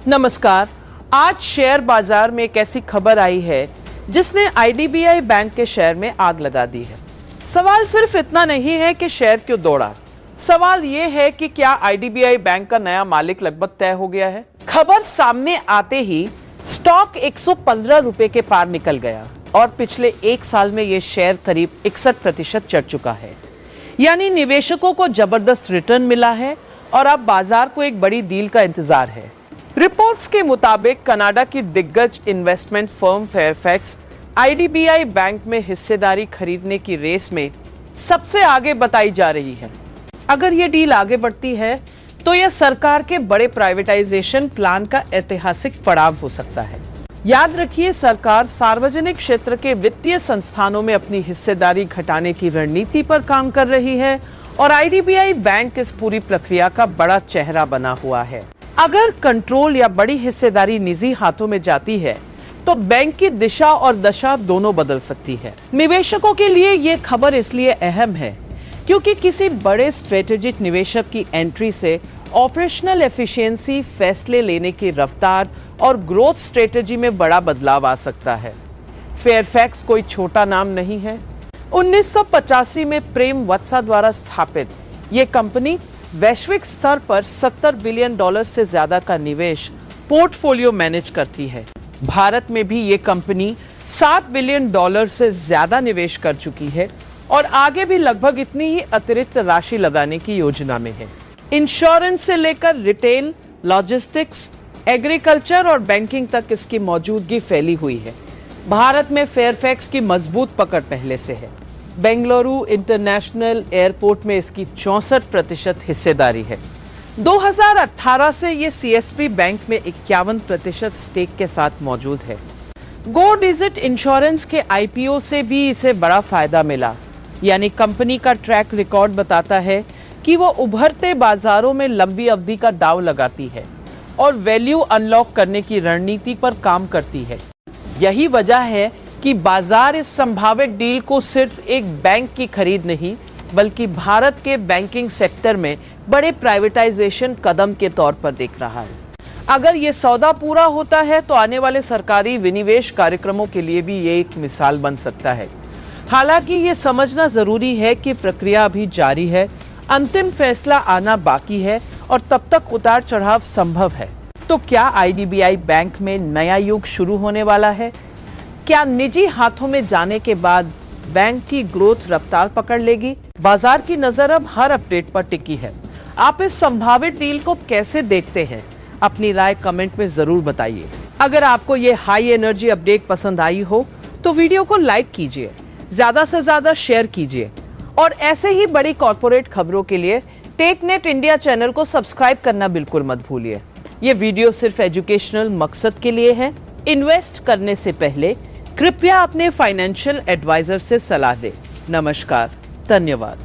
नमस्कार। आज शेयर बाजार में एक ऐसी खबर आई है जिसने आईडीबीआई बैंक के शेयर में आग लगा दी है। सवाल सिर्फ इतना नहीं है कि शेयर क्यों दौड़ा, सवाल यह है कि क्या आईडीबीआई बैंक का नया मालिक लगभग तय हो गया है। खबर सामने आते ही स्टॉक 115 रुपए के पार निकल गया और पिछले एक साल में यह शेयर करीब 61% चढ़ चुका है। यानी निवेशकों को जबरदस्त रिटर्न मिला है और अब बाजार को एक बड़ी डील का इंतजार है। रिपोर्ट्स के मुताबिक कनाडा की दिग्गज investment firm Fairfax IDBI bank में हिस्सेदारी खरीदने की रेस में सबसे आगे बताई जा रही है। अगर ये डील आगे बढ़ती है तो यह सरकार के बड़े प्राइवेटाइजेशन प्लान का ऐतिहासिक पड़ाव हो सकता है। याद रखिए, सरकार सार्वजनिक क्षेत्र के वित्तीय संस्थानों में अपनी हिस्सेदारी घटाने की रणनीति पर काम कर रही है और आईडीबीआई बैंक इस पूरी प्रक्रिया का बड़ा चेहरा बना हुआ है। अगर कंट्रोल या बड़ी हिस्सेदारी निजी हाथों में जाती है तो बैंक की दिशा और दशा दोनों बदल सकती है। निवेशकों के लिए ये खबर इसलिए अहम है क्योंकि किसी बड़े स्ट्रेटेजिक निवेशक की एंट्री से ऑपरेशनल एफिशिएंसी, फैसले लेने की रफ्तार और ग्रोथ स्ट्रेटेजी में बड़ा बदलाव आ सकता है। फेयरफैक्स कोई छोटा नाम नहीं है। 1985 में प्रेम वत्सा द्वारा स्थापित ये कंपनी वैश्विक स्तर पर $70 बिलियन से ज्यादा का निवेश पोर्टफोलियो मैनेज करती है। भारत में भी ये कंपनी $7 बिलियन से ज्यादा निवेश कर चुकी है और आगे भी लगभग इतनी ही अतिरिक्त राशि लगाने की योजना में है। इंश्योरेंस से लेकर रिटेल, लॉजिस्टिक्स, एग्रीकल्चर और बैंकिंग तक इसकी मौजूदगी फैली हुई है। भारत में फेयरफैक्स की मजबूत पकड़ पहले से है। बेंगलुरु इंटरनेशनल एयरपोर्ट में इसकी 64% हिस्सेदारी है। 2018 से ये सीएसबी बैंक में 51% स्टेक के साथ मौजूद है। गो डिजिट इंश्योरेंस के आईपीओ से भी इसे बड़ा फायदा मिला। यानी कंपनी का ट्रैक रिकॉर्ड बताता है कि वो उभरते बाजारों में लंबी अवधि का दांव लगाती है और वैल्यू अनलॉक करने की रणनीति पर काम करती है। यही वजह है कि बाजार इस संभावित डील को सिर्फ एक बैंक की खरीद नहीं बल्कि भारत के बैंकिंग सेक्टर में बड़े प्राइवेटाइजेशन कदम के तौर पर देख रहा है। अगर ये सौदा पूरा होता है तो आने वाले सरकारी विनिवेश कार्यक्रमों के लिए भी ये एक मिसाल बन सकता है। हालांकि ये समझना जरूरी है कि प्रक्रिया अभी जारी है, अंतिम फैसला आना बाकी है और तब तक उतार चढ़ाव संभव है। तो क्या आईडीबीआई बैंक में नया युग शुरू होने वाला है? क्या निजी हाथों में जाने के बाद बैंक की ग्रोथ रफ्तार पकड़ लेगी? बाजार की नजर अब हर अपडेट पर टिकी है। आप इस संभावित डील को कैसे देखते हैं? अपनी राय कमेंट में जरूर बताइए। अगर आपको ये हाई एनर्जी अपडेट पसंद आई हो तो वीडियो को लाइक कीजिए, ज्यादा से ज्यादा शेयर कीजिए और ऐसे ही बड़ी कॉर्पोरेट खबरों के लिए टेकनेट इंडिया चैनल को सब्सक्राइब करना बिल्कुल मत भूलिए। ये वीडियो सिर्फ एजुकेशनल मकसद के लिए है। इन्वेस्ट करने से पहले कृपया अपने फाइनेंशियल एडवाइजर से सलाह दें। नमस्कार, धन्यवाद।